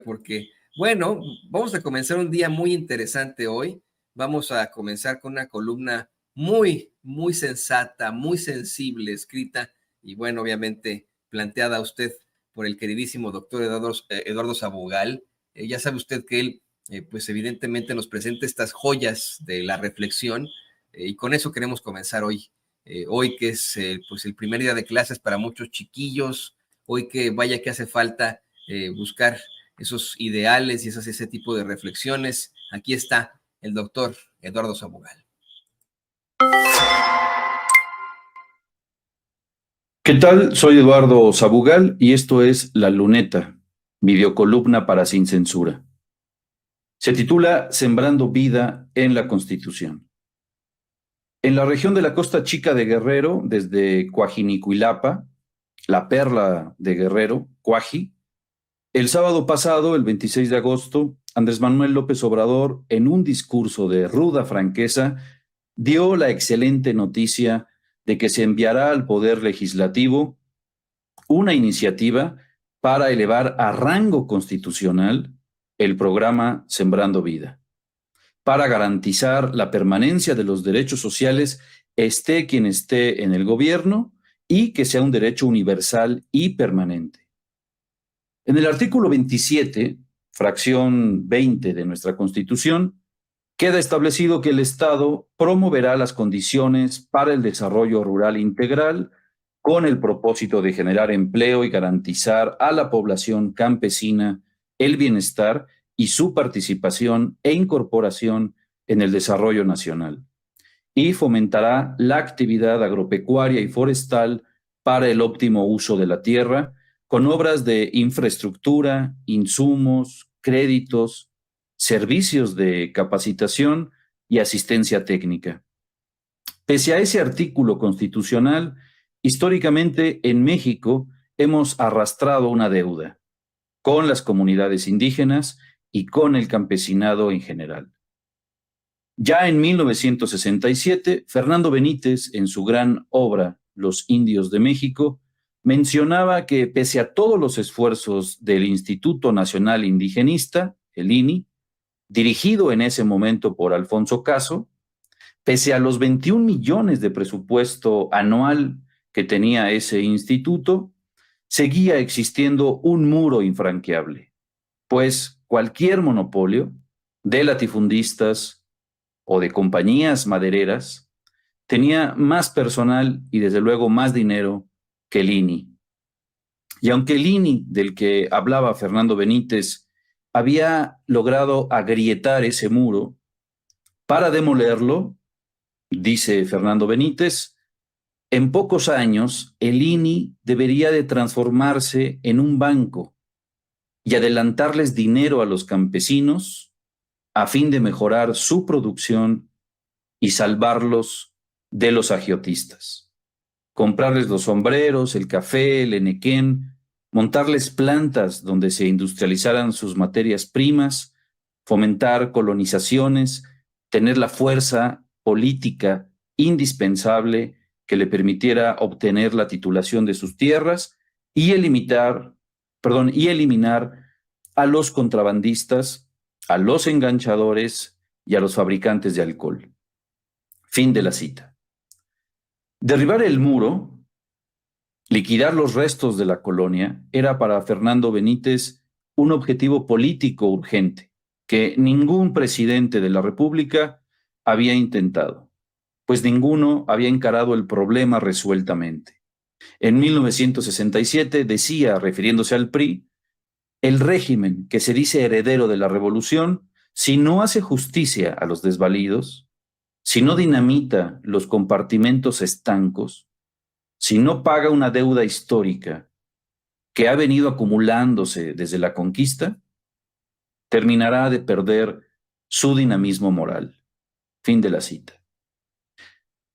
porque, bueno, vamos a comenzar un día muy interesante hoy. Vamos a comenzar con una columna muy sensata, muy sensible, escrita y, bueno, obviamente planteada a usted por el queridísimo doctor Eduardo Sabugal. Ya sabe usted que él, pues evidentemente nos presenta estas joyas de la reflexión y con eso queremos comenzar hoy. Hoy que es pues el primer día de clases para muchos chiquillos, hoy que vaya que hace falta buscar esos ideales y ese tipo de reflexiones. Aquí está el doctor Eduardo Sabugal. ¿Qué tal? Soy Eduardo Sabugal y esto es La Luneta, videocolumna para Sin Censura. Se titula Sembrando Vida en la Constitución. En la región de la Costa Chica de Guerrero, desde Coajinicuilapa, la perla de Guerrero, Coaji, el sábado pasado, el 26 de agosto, Andrés Manuel López Obrador, en un discurso de ruda franqueza, dio la excelente noticia de que se enviará al Poder Legislativo una iniciativa para elevar a rango constitucional el programa Sembrando Vida, para garantizar la permanencia de los derechos sociales, esté quien esté en el gobierno, y que sea un derecho universal y permanente. En el artículo 27, fracción 20 de nuestra Constitución, queda establecido que el Estado promoverá las condiciones para el desarrollo rural integral con el propósito de generar empleo y garantizar a la población campesina el bienestar y su participación e incorporación en el desarrollo nacional. Y fomentará la actividad agropecuaria y forestal para el óptimo uso de la tierra, con obras de infraestructura, insumos, créditos, servicios de capacitación y asistencia técnica. Pese a ese artículo constitucional, históricamente en México hemos arrastrado una deuda con las comunidades indígenas y con el campesinado en general. Ya en 1967, Fernando Benítez, en su gran obra Los Indios de México, mencionaba que pese a todos los esfuerzos del Instituto Nacional Indigenista, el INI, dirigido en ese momento por Alfonso Caso, pese a los 21 millones de presupuesto anual que tenía ese instituto, seguía existiendo un muro infranqueable, pues cualquier monopolio de latifundistas o de compañías madereras tenía más personal y desde luego más dinero que el INI. Y aunque el INI, del que hablaba Fernando Benítez, había logrado agrietar ese muro, para demolerlo, dice Fernando Benítez, en pocos años el INI debería de transformarse en un banco y adelantarles dinero a los campesinos a fin de mejorar su producción y salvarlos de los agiotistas. Comprarles los sombreros, el café, el enequén, montarles plantas donde se industrializaran sus materias primas, fomentar colonizaciones, tener la fuerza política indispensable que le permitiera obtener la titulación de sus tierras y eliminar a los contrabandistas, a los enganchadores y a los fabricantes de alcohol. Fin de la cita. Derribar el muro, liquidar los restos de la colonia, era para Fernando Benítez un objetivo político urgente que ningún presidente de la República había intentado, pues ninguno había encarado el problema resueltamente. En 1967 decía, refiriéndose al PRI, el régimen que se dice heredero de la revolución, si no hace justicia a los desvalidos, si no dinamita los compartimentos estancos, si no paga una deuda histórica que ha venido acumulándose desde la conquista, terminará de perder su dinamismo moral. Fin de la cita.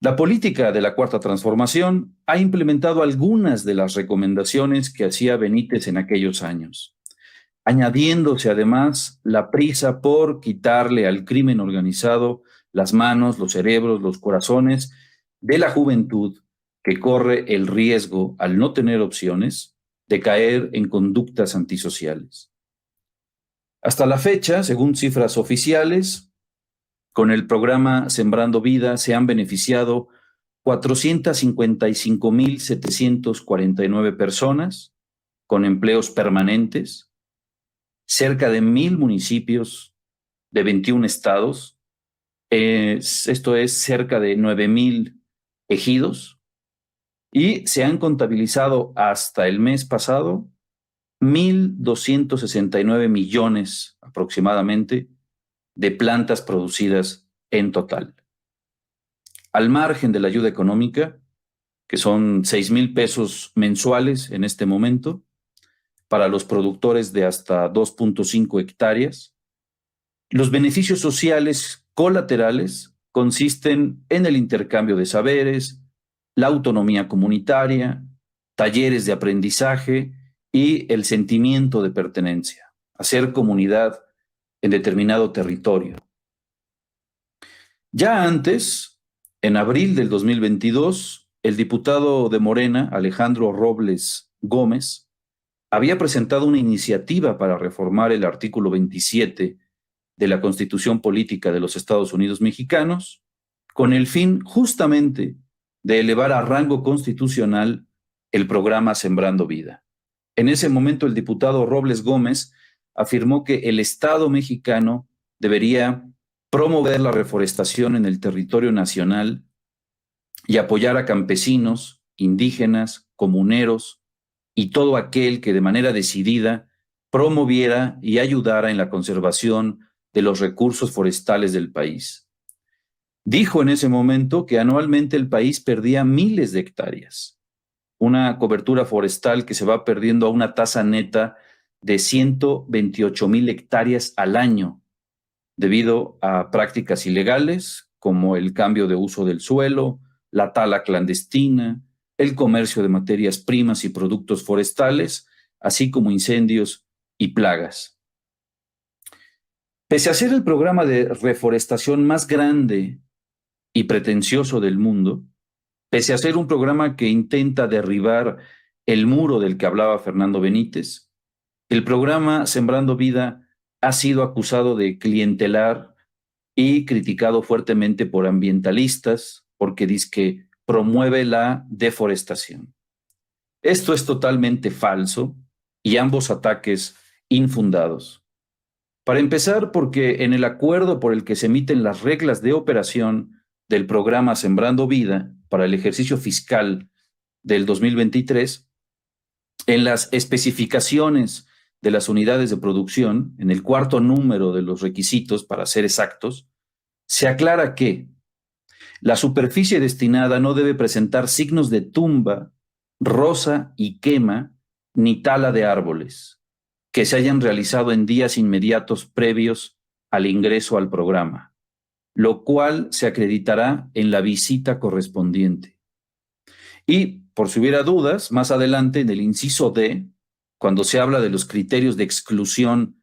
La política de la Cuarta Transformación ha implementado algunas de las recomendaciones que hacía Benítez en aquellos años, añadiéndose además la prisa por quitarle al crimen organizado las manos, los cerebros, los corazones de la juventud que corre el riesgo, al no tener opciones, de caer en conductas antisociales. Hasta la fecha, según cifras oficiales, con el programa Sembrando Vida se han beneficiado 455,749 personas con empleos permanentes, cerca de 1,000 municipios de 21 estados, esto es cerca de 9,000 ejidos, y se han contabilizado hasta el mes pasado 1,269 millones aproximadamente de plantas producidas en total. Al margen de la ayuda económica, que son 6,000 pesos mensuales en este momento, para los productores de hasta 2.5 hectáreas, los beneficios sociales colaterales consisten en el intercambio de saberes, la autonomía comunitaria, talleres de aprendizaje y el sentimiento de pertenencia, hacer comunidad en determinado territorio. Ya antes, en abril del 2022, el diputado de Morena, Alejandro Robles Gómez, había presentado una iniciativa para reformar el artículo 27 de la Constitución Política de los Estados Unidos Mexicanos, con el fin justamente de elevar a rango constitucional el programa Sembrando Vida. En ese momento, el diputado Robles Gómez afirmó que el Estado mexicano debería promover la reforestación en el territorio nacional y apoyar a campesinos, indígenas, comuneros y todo aquel que de manera decidida promoviera y ayudara en la conservación de los recursos forestales del país. Dijo en ese momento que anualmente el país perdía miles de hectáreas, una cobertura forestal que se va perdiendo a una tasa neta de 128,000 hectáreas al año, debido a prácticas ilegales como el cambio de uso del suelo, la tala clandestina, el comercio de materias primas y productos forestales, así como incendios y plagas. Pese a ser el programa de reforestación más grande y pretencioso del mundo, pese a ser un programa que intenta derribar el muro del que hablaba Fernando Benítez, el programa Sembrando Vida ha sido acusado de clientelar y criticado fuertemente por ambientalistas porque dice que promueve la deforestación. Esto es totalmente falso y ambos ataques infundados. Para empezar, porque en el acuerdo por el que se emiten las reglas de operación del programa Sembrando Vida para el ejercicio fiscal del 2023, en las especificaciones de las unidades de producción, en el cuarto número de los requisitos, para ser exactos, se aclara que la superficie destinada no debe presentar signos de tumba, roza y quema, ni tala de árboles, que se hayan realizado en días inmediatos previos al ingreso al programa, lo cual se acreditará en la visita correspondiente. Y, por si hubiera dudas, más adelante en el inciso D, cuando se habla de los criterios de exclusión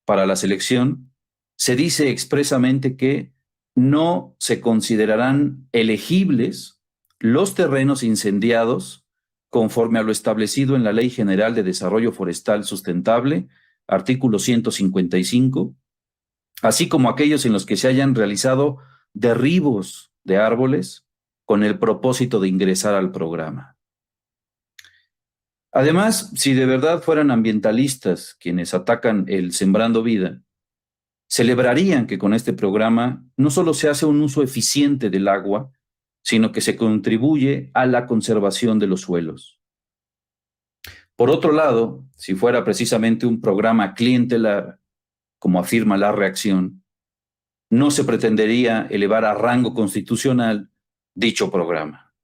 para la selección, se dice expresamente que no se considerarán elegibles los terrenos incendiados conforme a lo establecido en la Ley General de Desarrollo Forestal Sustentable, artículo 155, así como aquellos en los que se hayan realizado derribos de árboles con el propósito de ingresar al programa. Además, si de verdad fueran ambientalistas quienes atacan el Sembrando Vida, celebrarían que con este programa no solo se hace un uso eficiente del agua, sino que se contribuye a la conservación de los suelos. Por otro lado, si fuera precisamente un programa clientelar, como afirma La Reacción, no se pretendería elevar a rango constitucional dicho programa.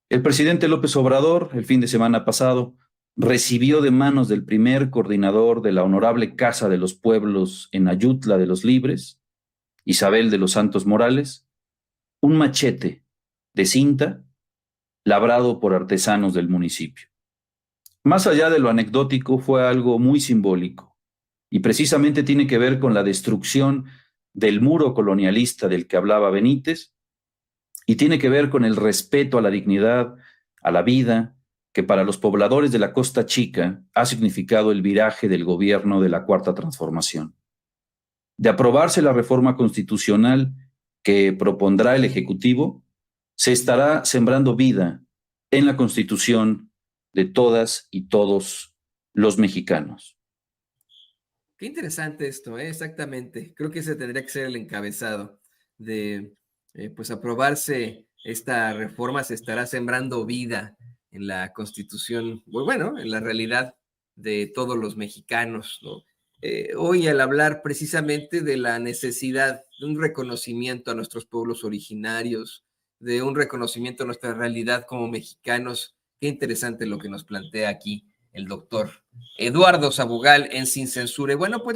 El presidente López Obrador, el fin de semana pasado, recibió de manos del primer coordinador de la Honorable Casa de los Pueblos en Ayutla de los Libres, Isabel de los Santos Morales, un machete de cinta labrado por artesanos del municipio. Más allá de lo anecdótico, fue algo muy simbólico y precisamente tiene que ver con la destrucción del muro colonialista del que hablaba Benítez y tiene que ver con el respeto a la dignidad, a la vida, que para los pobladores de la Costa Chica ha significado el viraje del gobierno de la Cuarta Transformación. De aprobarse la reforma constitucional que propondrá el Ejecutivo, se estará sembrando vida en la Constitución de todas y todos los mexicanos. Qué interesante esto, ¿eh? Exactamente. Creo que ese tendría que ser el encabezado de, pues, aprobarse esta reforma, se estará sembrando vida en la Constitución, bueno, en la realidad de todos los mexicanos, ¿no? Hoy al hablar precisamente de la necesidad de un reconocimiento a nuestros pueblos originarios, de un reconocimiento a nuestra realidad como mexicanos, qué interesante lo que nos plantea aquí el doctor Eduardo Sabugal en Sin Censura. Y bueno, pues